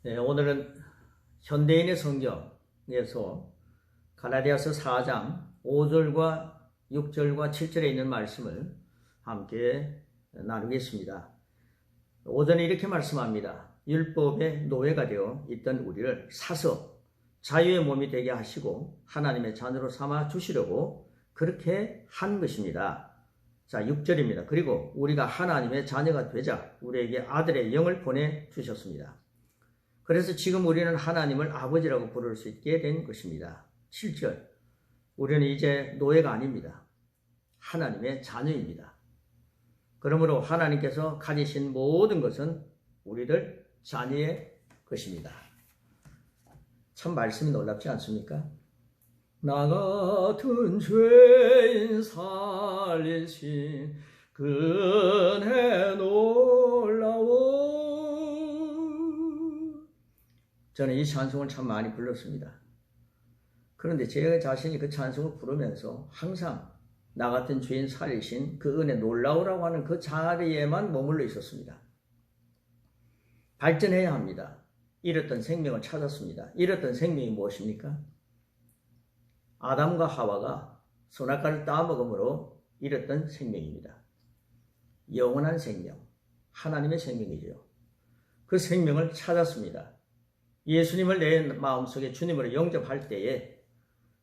네, 오늘은 현대인의 성경에서 갈라디아서 4장 5절과 6절과 7절에 있는 말씀을 함께 나누겠습니다. 5절에 이렇게 말씀합니다. 율법의 노예가 되어 있던 우리를 사서 자유의 몸이 되게 하시고 하나님의 자녀로 삼아 주시려고 그렇게 한 것입니다. 자, 6절입니다. 그리고 우리가 하나님의 자녀가 되자 우리에게 아들의 영을 보내주셨습니다. 그래서 지금 우리는 하나님을 아버지라고 부를 수 있게 된 것입니다. 7절, 우리는 이제 노예가 아닙니다. 하나님의 자녀입니다. 그러므로 하나님께서 가지신 모든 것은 우리들 자녀의 것입니다. 참 말씀이 놀랍지 않습니까? 나 같은 죄인 살리신 그 은혜 놀라워. 저는 이 찬송을 참 많이 불렀습니다. 그런데 제 자신이 그 찬송을 부르면서 항상 나 같은 죄인 살리신 그 은혜 놀라우라고 하는 그 자리에만 머물러 있었습니다. 발전해야 합니다. 잃었던 생명을 찾았습니다. 잃었던 생명이 무엇입니까? 아담과 하와가 선악과를 따먹음으로 잃었던 생명입니다. 영원한 생명, 하나님의 생명이죠. 그 생명을 찾았습니다. 예수님을 내 마음속에 주님으로 영접할 때에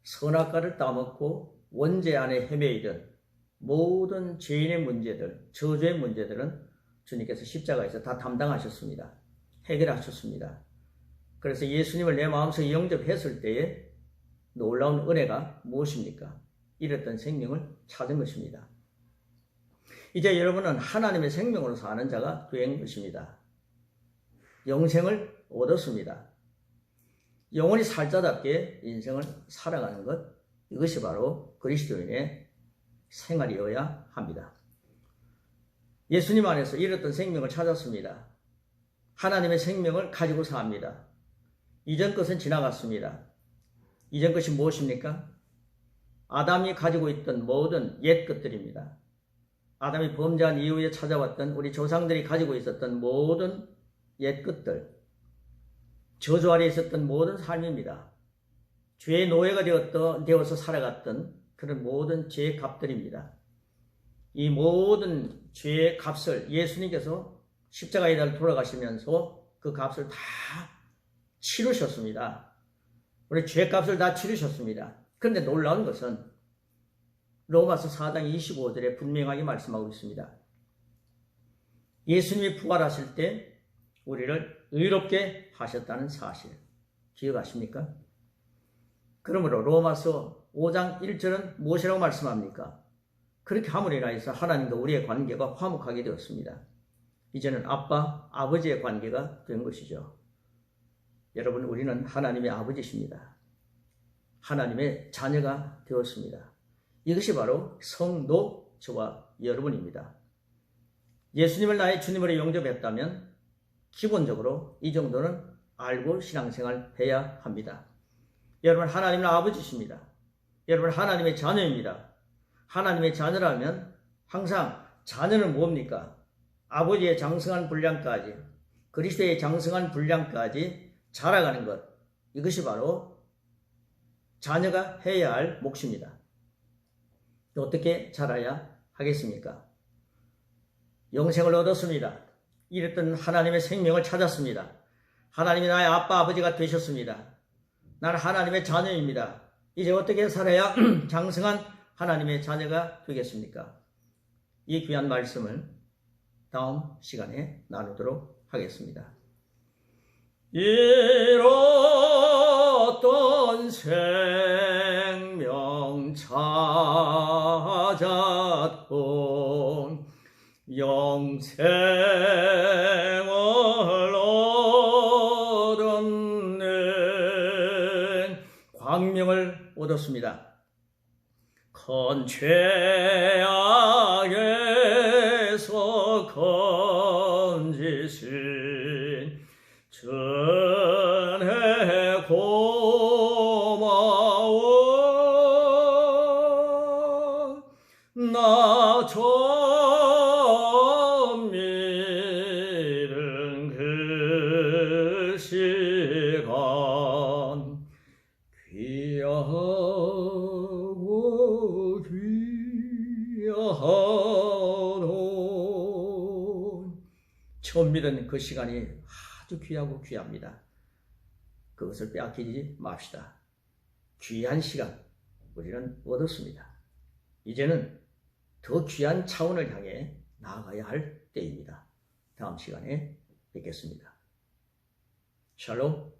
선악과를 따먹고 원죄 안에 헤매이던 모든 죄인의 문제들, 저주의 문제들은 주님께서 십자가에서 다 담당하셨습니다. 해결하셨습니다. 그래서 예수님을 내 마음속에 영접했을 때에 놀라운 은혜가 무엇입니까? 잃었던 생명을 찾은 것입니다. 이제 여러분은 하나님의 생명으로 사는 자가 된 것입니다. 영생을 얻었습니다. 영원히 살자답게 인생을 살아가는 것, 이것이 바로 그리스도인의 생활이어야 합니다. 예수님 안에서 잃었던 생명을 찾았습니다. 하나님의 생명을 가지고 삽니다. 이전 것은 지나갔습니다. 이전 것이 무엇입니까? 아담이 가지고 있던 모든 옛 것들입니다. 아담이 범죄한 이후에 찾아왔던 우리 조상들이 가지고 있었던 모든 옛 것들, 저주 아래 있었던 모든 삶입니다. 죄의 노예가 되어서 살아갔던 그런 모든 죄의 값들입니다. 이 모든 죄의 값을 예수님께서 십자가에 달려 돌아가시면서 그 값을 다 치르셨습니다. 우리 죄값을 다 치르셨습니다. 그런데 놀라운 것은 로마서 4장 25절에 분명하게 말씀하고 있습니다. 예수님이 부활하실 때 우리를 의롭게 하셨다는 사실 기억하십니까? 그러므로 로마서 5장 1절은 무엇이라고 말씀합니까? 그렇게 함으로 인하여서 하나님과 우리의 관계가 화목하게 되었습니다. 이제는 아빠, 아버지의 관계가 된 것이죠. 여러분, 우리는 하나님의 아버지십니다. 하나님의 자녀가 되었습니다. 이것이 바로 성도 저와 여러분입니다. 예수님을 나의 주님으로 영접했다면 기본적으로 이 정도는 알고 신앙생활 해야 합니다. 여러분, 하나님은 아버지십니다. 여러분, 하나님의 자녀입니다. 하나님의 자녀라면 항상 자녀는 뭡니까? 아버지의 장성한 분량까지, 그리스도의 장성한 분량까지 자라가는 것, 이것이 바로 자녀가 해야 할 몫입니다. 어떻게 자라야 하겠습니까? 영생을 얻었습니다. 잃었던 하나님의 생명을 찾았습니다. 하나님이 나의 아빠, 아버지가 되셨습니다. 나는 하나님의 자녀입니다. 이제 어떻게 살아야 장성한 하나님의 자녀가 되겠습니까? 이 귀한 말씀을 다음 시간에 나누도록 하겠습니다. 잃었던 생명 찾았고 영생을 얻었네. 광명을 얻었습니다. 큰 죄악에서 건지신 전해 고마워. 나 처음 믿은 그 시간 귀하고 귀하던 처음 믿은 그 시간이 아주 귀하고 귀합니다. 그것을 빼앗기지 맙시다. 귀한 시간 우리는 얻었습니다. 이제는 더 귀한 차원을 향해 나아가야 할 때입니다. 다음 시간에 뵙겠습니다. 샬롬.